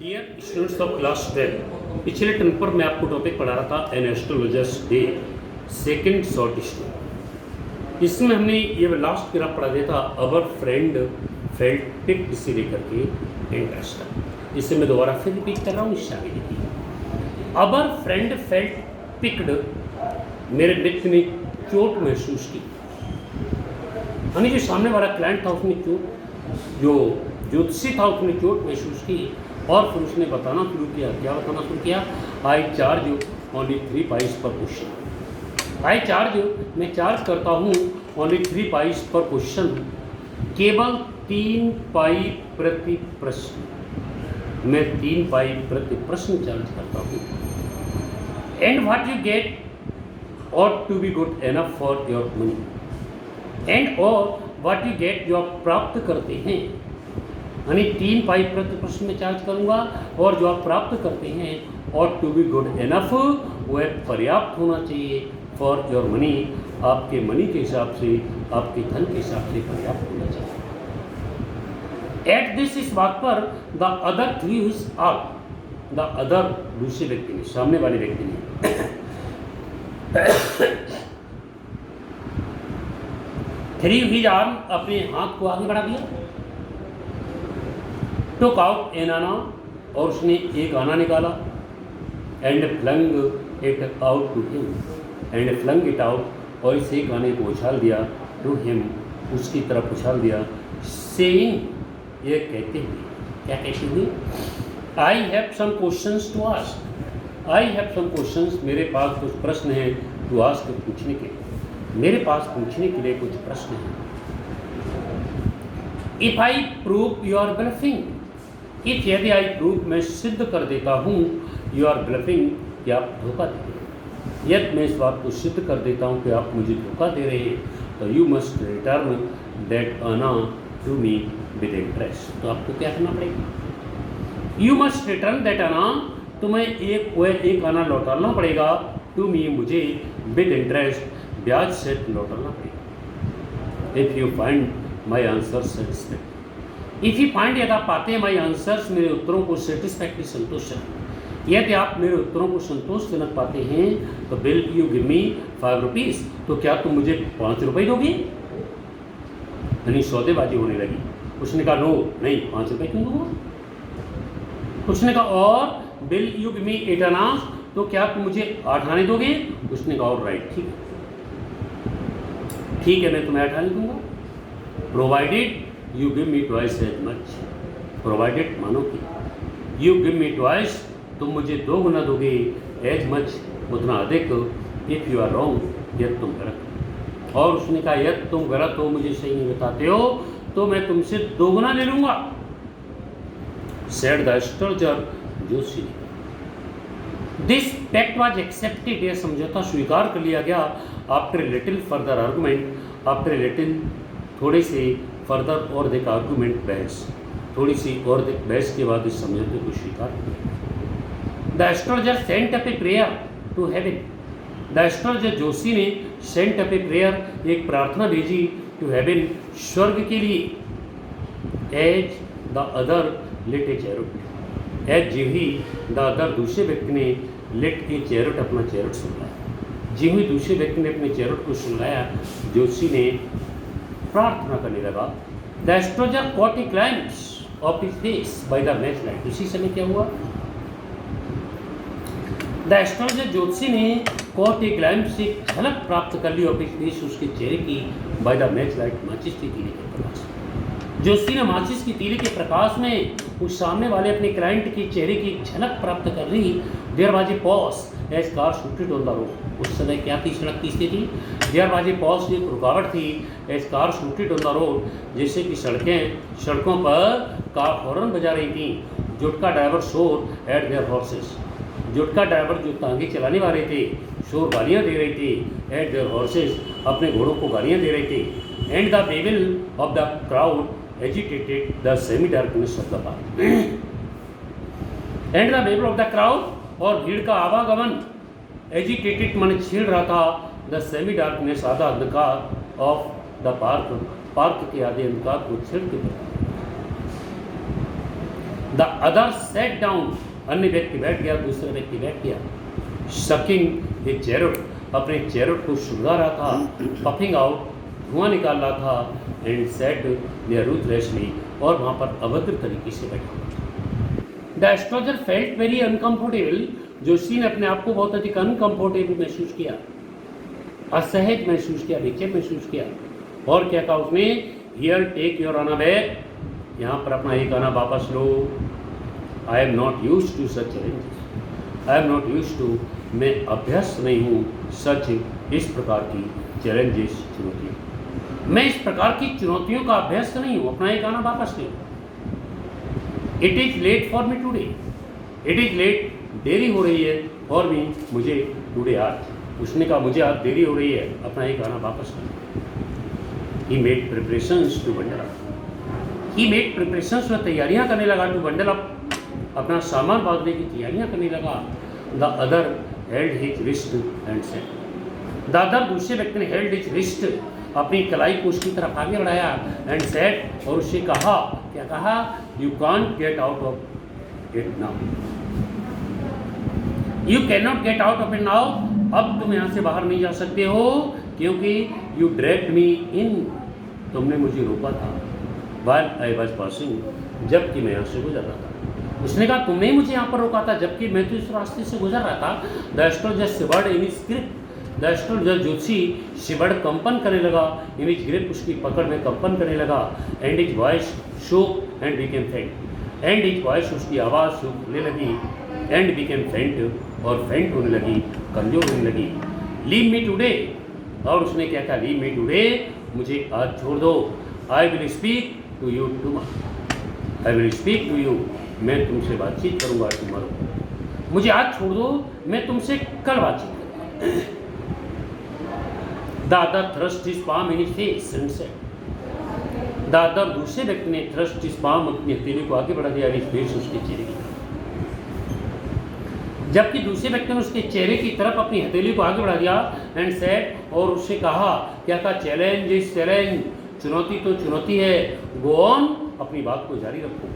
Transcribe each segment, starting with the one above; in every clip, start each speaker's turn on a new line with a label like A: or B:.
A: Dear students of class 12, पिछले term पर मैं आपको टॉपिक पढ़ा रहा था an astrologer's day second short story. इसमें हमने ये लास्ट ग्राफ पढ़ा दिया था अवर फ्रेंड फेल्ट पिक्ड से लेकर के इंटरेस्ट। इसे मैं दोबारा फिर रिपीट कर रहा हूँ, इससे आगे देखिए। अवर फ्रेंड फेल्ट पिक्ड, मेरे मित्र ने चोट महसूस की। यानी जो सामने वाला क्लाइंट था उसने चोट, जो ज्योतिषी था उसने चोट महसूस की और फिर उसने बताना शुरू किया। क्या बताना शुरू किया? आई चार्ज ओनली 3 पाइस पर क्वेश्चन। आई चार्ज, मैं चार्ज करता हूँ ओनली 3 पाइस पर क्वेश्चन, केवल 3 पाई प्रति प्रश्न। मैं 3 पाई प्रति प्रश्न चार्ज करता हूँ। And what you get ought to be good enough for your money. And और व्हाट यू गेट, जो आप प्राप्त करते हैं, यानी 3 पाई प्रति प्रश्न में चार्ज करूंगा, और जो आप प्राप्त करते हैं ought to be good enough, वह पर्याप्त होना चाहिए फॉर योर मनी, आपके मनी के हिसाब से, आपके धन के हिसाब से पर्याप्त होना चाहिए। एट दिस, इस बात पर, the other threw his are, the other दूसरे व्यक्ति ने, सामने वाले व्यक्ति ने थ्री हिज आर्म, अपने हाथ को आगे बढ़ा दिया। टुक आउट एन आना, और उसने एक आना निकाला। And flung it out to him, and flung it out, और इस एक आने को उछाल दिया टू हिम, उसकी तरफ उछाल दिया। सेइंग, ये कहते हुए, क्या कहते हुए? I have some questions to ask, I have some questions, मेरे पास कुछ प्रश्न हैं, टू आस्क, पूछने के लिए, मेरे पास पूछने के लिए कुछ प्रश्न हैं। If I prove you are bluffing, if, यदि आई प्रूव, मैं सिद्ध कर देता हूँ, यू आर ब्लफिंग, कि आप धोखा दे रहे हैं, यदि मैं इस बात को सिद्ध कर देता हूँ कि आप मुझे धोखा दे रहे हैं, तो यू मस्ट रिटर्न दैट आना टू मी विद इंटरेस्ट। तो आपको क्या करना पड़ेगा? यू मस्ट रिटर्न दैट आना, तुम्हें एक आना लौटाना पड़ेगा, टू मी, मुझे, विद इंटरेस्ट, ब्याज से लौटाना पड़ेगा। If you find my answer satisfactory, if you find, यदि आप पाते हैं माई आंसर्स, मेरे उत्तरों को सेटिस्फैक्ट्री, संतोषजनक, यदि आप मेरे उत्तरों को संतोषजनक पाते हैं, तो bill you give me 5 rupees, तो क्या तुम मुझे 5 रुपये दोगे? यानी सौदेबाजी होने लगी। उसने कहा नो, नहीं, 5 रुपये क्यों दूंगा? उसने कहा और बिल यू गिव मी 8 आना, तो क्या तुम मुझे 8 आने दोगे? उसने कहा ऑल राइट, ठीक है, ठीक है, मैं तुम्हें 8 आने दूंगा। Provided you give me twice as much, provided मानो कि यू गिव मी ट्वाइस, तुम मुझे 2 गुना दोगे, एज मच, उतना अधिक, इफ़ यू आर रॉन्ग, यदि तुम गलत हो। और उसने कहा यदि तुम गलत हो, मुझे सही नहीं बताते हो, तो मैं तुमसे 2 गुना ले लूँगा। सेड द एस्ट्रोलॉजर, जोशी ने। दिस पैक्ट वाज एक्सेप्टेड, यह समझौता स्वीकार कर लिया गया। After little further argument, after little, थोड़े से, फर्दर और अधिक आर्गूमेंट, बहस, थोड़ी सी और अधिक बहस के बाद इस समझौते को स्वीकार किया। The astrologer sent up a prayer to heaven, the astrologer Joshi ने सेंट अप ए प्रेयर, एक प्रार्थना भेजी, टू हेवन, स्वर्ग के लिए। As the other lit a cheroot, as gee he the other, दूसरे व्यक्ति ने, लिट ए चैरिट, अपना चैरिट सुनाया। जी हुई दूसरे व्यक्ति ने अपने चैरिट को सुनाया, जोशी ने प्रार्थना करने लगा। The astrologer caught a glimpse of his face by the match light, उसी समय क्या हुआ? द एस्ट्रोलॉजर जोशी ने कॉट ए ग्लिम्प्स, एक झलक प्राप्त कर ली ऑफ हिज फेस, उसके चेहरे की, बाय द मैच लाइट, माचिस की तीली के प्रकाश। जोशी ने माचिस की तीली के प्रकाश में उस सामने वाले अपने क्लाइंट के चेहरे की एक झलक प्राप्त कर ली। There was a pause as car shooted on the road, उस समय क्या थी सड़क की स्थिति? देयर वाज ए पॉज, एक रुकावट थी, as car shooted on the road, जैसे कि सड़कों पर कार हॉर्न बजा रही थी। Jutka driver swore at their horses, jutka driver जो तांगे चलाने वाले थे, शोर गालियाँ दे रहे थे, एट देयर हॉर्सेस, अपने घोड़ों को गालियाँ दे रहे थे। And the babble of the crowd agitated the semi-darkness of the park. And the babble of the crowd, और भीड़ का आवागमन, agitated मन छिड़ रहा था, the semi-darkness, आधा अंधकार, of the park, पार्क के आधे अंधकार को छिड़ के द अदर सेट डाउन, अन्य व्यक्ति बैठ गया, दूसरा व्यक्ति बैठ गया। सकिंग ए चैरोट, अपने चैरोट को सुंघा रहा था। पफिंग आउट, धुआं निकाल रहा था। एंड सेट देयर रूथलेसली, और वहाँ पर अभद्र तरीके से बैठा हुआ था। The astrologer felt very uncomfortable, जोशी ने अपने आप को बहुत अधिक अनकंफर्टेबल महसूस किया, असहज महसूस किया, बेचैन महसूस किया। और क्या कहा उसने, here take your anna back, यहाँ पर अपना एक आना वापस लो। I am not use to such challenges, I am not use to, मैं अभ्यस्त नहीं हूँ सच, इस प्रकार की चैलेंजेस, चुनौतियाँ, मैं इस प्रकार की चुनौतियों का अभ्यस्त नहीं हूँ। अपना एक आना वापस लो। It is late for me today, it is late, देरी हो रही है, फॉर मी, मुझे, टूडे, आज। उसने कहा मुझे आज देरी हो रही है, अपना एक आना वापस लो। He made preparations to bundle up. He made preparations, वह तैयारियां करने लगा, to bundle up, अपना सामान बांधने की तैयारियां करने लगा। The other held his wrist and said, the other, दूसरे व्यक्ति ने held his wrist, अपनी कलाई को उसकी तरफ आगे बढ़ाया, and said, और उससे कहा, क्या कहा, you can't get out of it now, you cannot get out of it now, अब तुम यहाँ से बाहर नहीं जा सकते हो, क्योंकि you dragged me in, तुमने मुझे रोका था, while I was passing, जबकि मैं यहाँ से गुजर रहा था। उसने कहा तुमने ही मुझे यहाँ पर रोका था, जबकि मैं तो इस रास्ते से गुजर रहा था। The astrologer shivered in his grip, the astrologer ज्योतिषी शिवर्ड कंपन करने लगा, इन हिज ग्रिप, उसकी पकड़ में कंपन करने लगा। एंड हिज वॉइस शोक एंड बिकेम फेंट, एंड हिज वॉइस, उसकी आवाज़ सूखने लगी, एंड बिकेम फेंट, और फेंट होने लगी, कमजोर होने लगी। लीव मी टुडे, और उसने क्या कहा, लीव मी टुडे, मुझे आज छोड़ दो। I will speak to you tomorrow, I will speak to you, मैं तुमसे बातचीत करूँगा टुमारो, मुझे आज छोड़ दो, मैं तुमसे कल बातचीत करूँगा। The other thrust his palm in his face and said, the other, दूसरे व्यक्ति ने थ्रस्ट हिज पाम, अपनी हथेली को आगे बढ़ा दिया, इन हिज फेस, उसके चेहरे की, जबकि दूसरे व्यक्ति ने उसके चेहरे की तरफ अपनी हथेली को आगे बढ़ा दिया। एंड सेड, और उससे कहा, क्या कहा, चैलेंज इज चैलेंज, चुनौती तो चुनौती है, गो ऑन, अपनी बात को जारी रखो।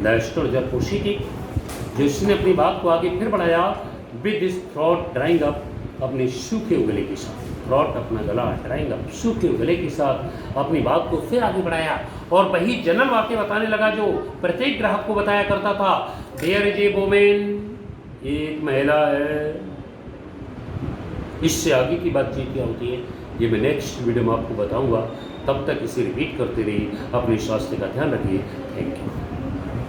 A: द एस्ट्रोलजर प्रोसीडेड, जिसने अपनी बात को आगे फिर बढ़ाया, with his throat drawing up, अपने सूखे गले के साथ, थ्रोट अपना गला, ड्राइंग अप, सूखे गले के साथ अपनी बात को फिर आगे बढ़ाया, और वही जनरल वाक्य बताने लगा जो प्रत्येक ग्राहक को बताया करता था। देयर इज ए वुमेन, एक महिला है। इससे आगे की बातचीत क्या होती है ये मैं नेक्स्ट वीडियो में आपको बताऊंगा। तब तक इसे रिपीट करते रहिए, अपने स्वास्थ्य का ध्यान रखिए। Thank you.